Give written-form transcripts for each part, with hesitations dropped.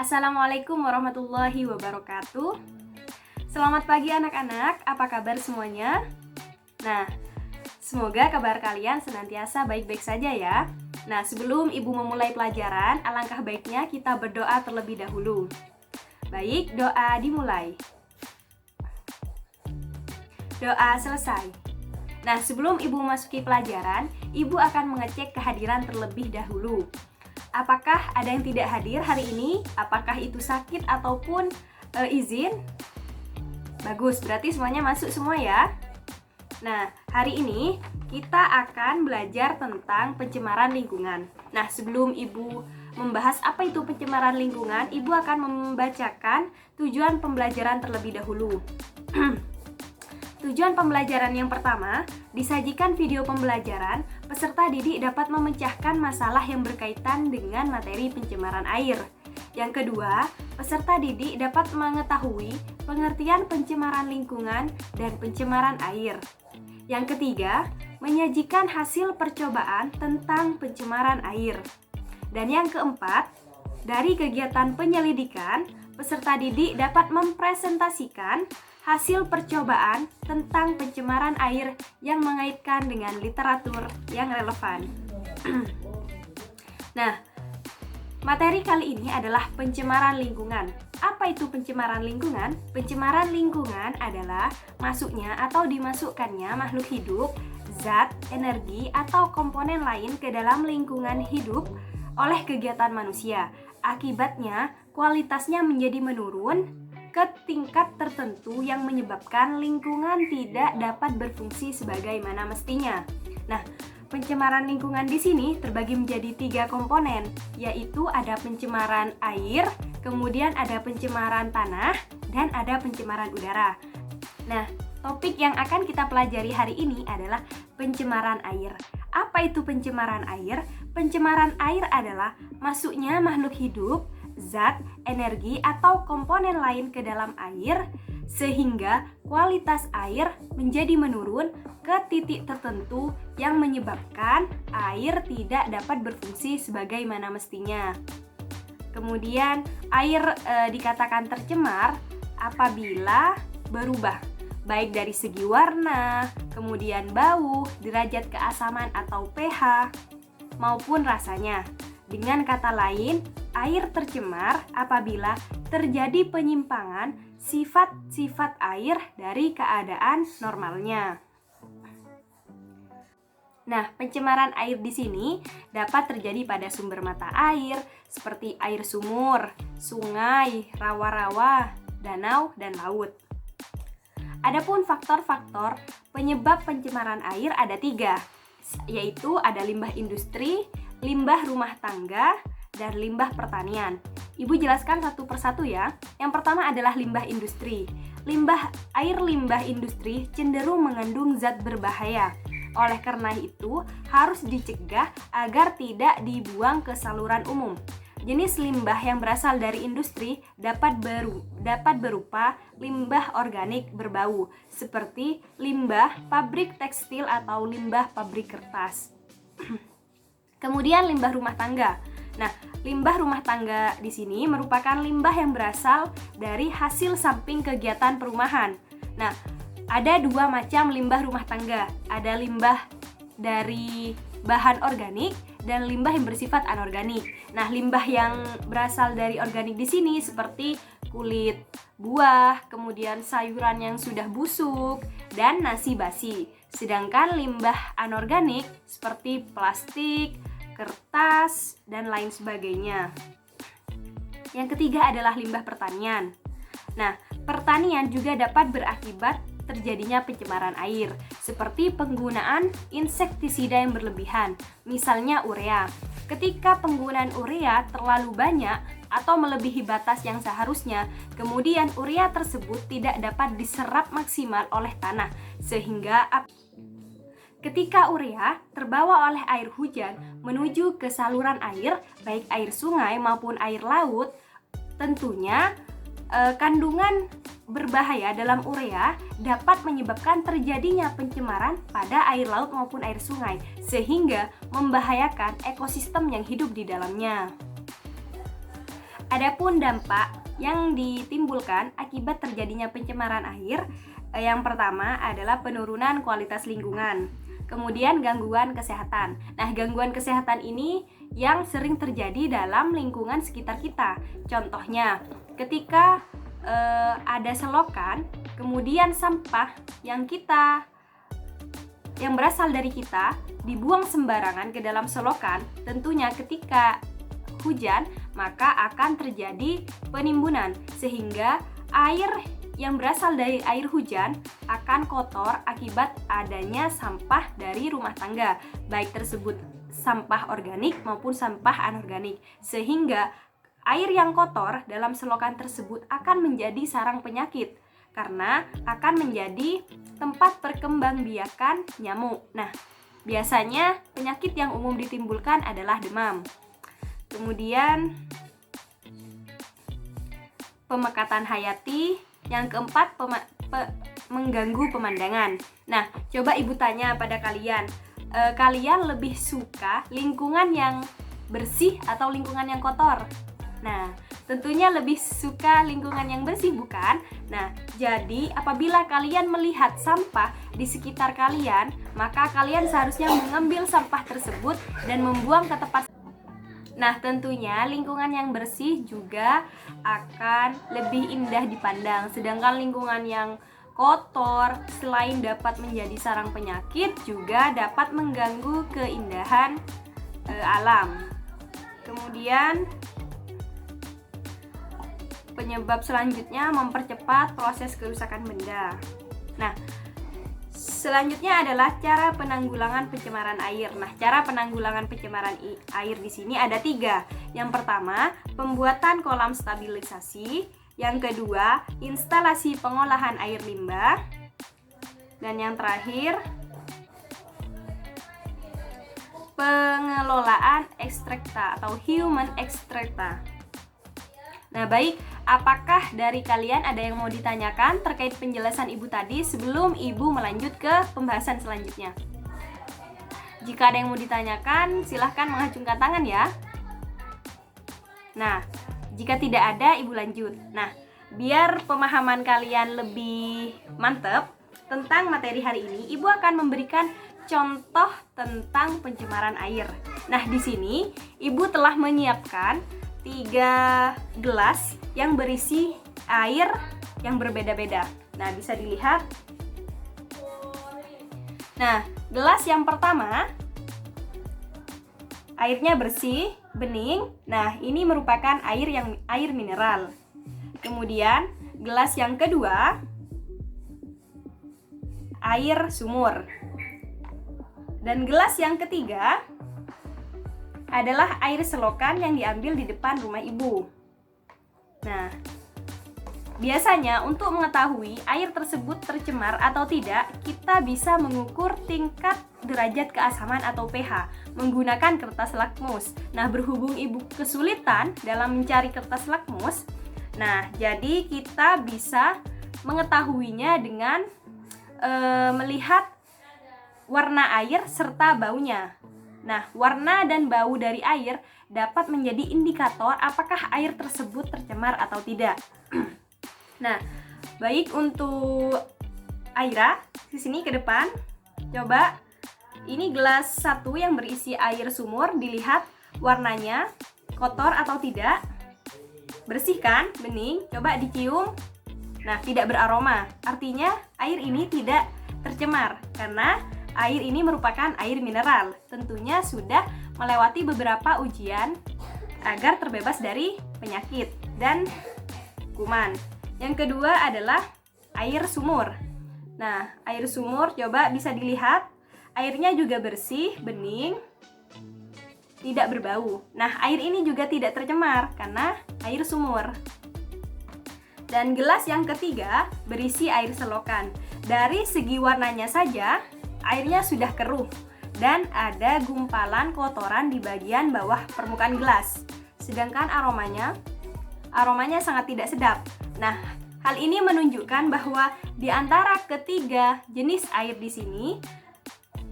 Assalamualaikum warahmatullahi wabarakatuh. Selamat pagi anak-anak, apa kabar semuanya? Nah, semoga kabar kalian senantiasa baik-baik saja ya. Nah, sebelum Ibu memulai pelajaran, alangkah baiknya kita berdoa terlebih dahulu. Baik, doa dimulai. Doa selesai. Nah, sebelum Ibu memasuki pelajaran, Ibu akan mengecek kehadiran terlebih dahulu. Apakah ada yang tidak hadir hari ini? Apakah itu sakit ataupun izin? Bagus, berarti semuanya masuk semua ya. Nah, hari ini kita akan belajar tentang pencemaran lingkungan. Nah, sebelum Ibu membahas apa itu pencemaran lingkungan, Ibu akan membacakan tujuan pembelajaran terlebih dahulu. Tujuan pembelajaran yang pertama, disajikan video pembelajaran, peserta didik dapat memecahkan masalah yang berkaitan dengan materi pencemaran air. Yang kedua, peserta didik dapat mengetahui pengertian pencemaran lingkungan dan pencemaran air. Yang ketiga, menyajikan hasil percobaan tentang pencemaran air. Dan yang keempat, dari kegiatan penyelidikan, peserta didik dapat mempresentasikan hasil percobaan tentang pencemaran air yang mengaitkan dengan literatur yang relevan. Nah, materi kali ini adalah pencemaran lingkungan. Apa itu pencemaran lingkungan? Pencemaran lingkungan adalah masuknya atau dimasukkannya makhluk hidup, zat, energi, atau komponen lain ke dalam lingkungan hidup oleh kegiatan manusia. Akibatnya, kualitasnya menjadi menurun ke tingkat tertentu yang menyebabkan lingkungan tidak dapat berfungsi sebagaimana mestinya. Nah, pencemaran lingkungan di sini terbagi menjadi 3 komponen, yaitu ada pencemaran air, kemudian ada pencemaran tanah, dan ada pencemaran udara. Nah, topik yang akan kita pelajari hari ini adalah pencemaran air. Apa itu pencemaran air? Pencemaran air adalah masuknya makhluk hidup, zat, energi, atau komponen lain ke dalam air sehingga kualitas air menjadi menurun ke titik tertentu yang menyebabkan air tidak dapat berfungsi sebagaimana mestinya. Kemudian air dikatakan tercemar apabila berubah baik dari segi warna, kemudian bau, derajat keasaman atau pH, maupun rasanya. Dengan kata lain, air tercemar apabila terjadi penyimpangan sifat-sifat air dari keadaan normalnya. Nah, pencemaran air di sini dapat terjadi pada sumber mata air seperti air sumur, sungai, rawa-rawa, danau, dan laut. Adapun faktor-faktor penyebab pencemaran air ada 3, yaitu ada limbah industri, limbah rumah tangga, dan limbah pertanian. Ibu jelaskan satu persatu ya. Yang pertama adalah limbah industri. Air limbah industri cenderung mengandung zat berbahaya. Oleh karena itu, harus dicegah agar tidak dibuang ke saluran umum. Jenis limbah yang berasal dari industri dapat berupa limbah organik berbau, seperti limbah pabrik tekstil atau limbah pabrik kertas. Kemudian limbah rumah tangga. Nah, limbah rumah tangga di sini merupakan limbah yang berasal dari hasil samping kegiatan perumahan. Nah, ada 2 macam limbah rumah tangga. Ada limbah dari bahan organik dan limbah yang bersifat anorganik. Nah, limbah yang berasal dari organik di sini seperti kulit buah, kemudian sayuran yang sudah busuk, dan nasi basi. Sedangkan limbah anorganik seperti plastik, kertas, dan lain sebagainya. Yang ketiga adalah limbah pertanian. Nah, pertanian juga dapat berakibat terjadinya pencemaran air, seperti penggunaan insektisida yang berlebihan, misalnya urea. Ketika penggunaan urea terlalu banyak atau melebihi batas yang seharusnya, kemudian urea tersebut tidak dapat diserap maksimal oleh tanah, sehingga ketika urea terbawa oleh air hujan menuju ke saluran air, baik air sungai maupun air laut, tentunya kandungan berbahaya dalam urea dapat menyebabkan terjadinya pencemaran pada air laut maupun air sungai, sehingga membahayakan ekosistem yang hidup di dalamnya. Adapun dampak yang ditimbulkan akibat terjadinya pencemaran air, yang pertama adalah penurunan kualitas lingkungan. Kemudian gangguan kesehatan. Nah, gangguan kesehatan ini yang sering terjadi dalam lingkungan sekitar kita. Contohnya, ketika ada selokan, kemudian sampah yang berasal dari kita dibuang sembarangan ke dalam selokan, tentunya ketika hujan maka akan terjadi penimbunan, sehingga air yang berasal dari air hujan akan kotor akibat adanya sampah dari rumah tangga, baik tersebut sampah organik maupun sampah anorganik, sehingga air yang kotor dalam selokan tersebut akan menjadi sarang penyakit karena akan menjadi tempat perkembangbiakan nyamuk. Nah, biasanya penyakit yang umum ditimbulkan adalah demam. Kemudian pemekatan hayati. Yang keempat, mengganggu pemandangan. Nah, coba ibu tanya pada kalian, kalian lebih suka lingkungan yang bersih atau lingkungan yang kotor? Nah, tentunya lebih suka lingkungan yang bersih, bukan? Nah, jadi apabila kalian melihat sampah di sekitar kalian, maka kalian seharusnya mengambil sampah tersebut dan membuang ke tempat. Nah, tentunya lingkungan yang bersih juga akan lebih indah dipandang. Sedangkan lingkungan yang kotor selain dapat menjadi sarang penyakit, juga dapat mengganggu keindahan alam. Kemudian penyebab selanjutnya mempercepat proses kerusakan benda. Nah, selanjutnya adalah cara penanggulangan pencemaran air. Nah, cara penanggulangan pencemaran air di sini ada 3. Yang pertama, pembuatan kolam stabilisasi. Yang kedua, instalasi pengolahan air limbah. Dan yang terakhir, pengelolaan ekstrakta atau human ekstrakta. Nah, baik, apakah dari kalian ada yang mau ditanyakan terkait penjelasan ibu tadi sebelum ibu melanjut ke pembahasan selanjutnya? Jika ada yang mau ditanyakan, silahkan mengacungkan tangan ya. Nah, jika tidak ada, ibu lanjut. Nah, biar pemahaman kalian lebih mantap tentang materi hari ini, ibu akan memberikan contoh tentang pencemaran air. Nah, di sini ibu telah menyiapkan 3 gelas yang berisi air yang berbeda-beda. Nah, bisa dilihat. Nah, gelas yang pertama airnya bersih, bening. Nah, ini merupakan air mineral. Kemudian, gelas yang kedua air sumur. Dan gelas yang ketiga adalah air selokan yang diambil di depan rumah ibu. Nah, biasanya untuk mengetahui air tersebut tercemar atau tidak, kita bisa mengukur tingkat derajat keasaman atau pH menggunakan kertas lakmus. Nah, berhubung ibu kesulitan dalam mencari kertas lakmus, nah, jadi kita bisa mengetahuinya dengan melihat warna air serta baunya. Nah, warna dan bau dari air dapat menjadi indikator apakah air tersebut tercemar atau tidak. Nah, baik untuk Aira, di sini ke depan. Coba, ini gelas 1 yang berisi air sumur, dilihat warnanya kotor atau tidak. Bersih kan? Bening. Coba dicium. Nah, tidak beraroma. Artinya air ini tidak tercemar karena air ini merupakan air mineral. Tentunya sudah melewati beberapa ujian agar terbebas dari penyakit dan kuman. Yang kedua adalah air sumur. Nah, air sumur coba bisa dilihat. Airnya juga bersih, bening, tidak berbau. Nah, air ini juga tidak tercemar karena air sumur. Dan gelas yang ketiga berisi air selokan. Dari segi warnanya saja, airnya sudah keruh dan ada gumpalan kotoran di bagian bawah permukaan gelas. Sedangkan aromanya sangat tidak sedap. Nah, hal ini menunjukkan bahwa di antara ketiga jenis air di sini,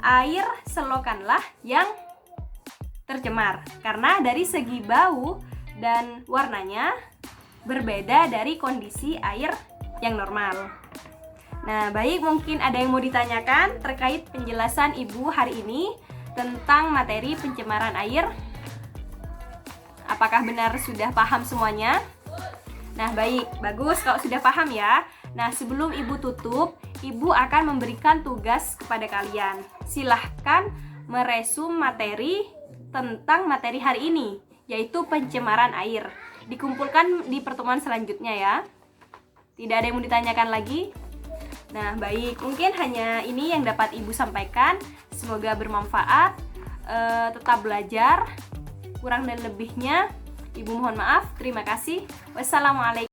air selokanlah yang tercemar. Karena dari segi bau dan warnanya berbeda dari kondisi air yang normal. Nah, baik, mungkin ada yang mau ditanyakan terkait penjelasan Ibu hari ini tentang materi pencemaran air. Apakah benar sudah paham semuanya? Nah, baik, bagus kalau sudah paham ya. Nah, sebelum Ibu tutup, Ibu akan memberikan tugas kepada kalian. Silahkan meresum materi tentang materi hari ini, yaitu pencemaran air. Dikumpulkan di pertemuan selanjutnya ya. Tidak ada yang mau ditanyakan lagi? Nah, baik, mungkin hanya ini yang dapat Ibu sampaikan. Semoga bermanfaat. Tetap belajar. Kurang dan lebihnya Ibu mohon maaf. Terima kasih. Wassalamualaikum.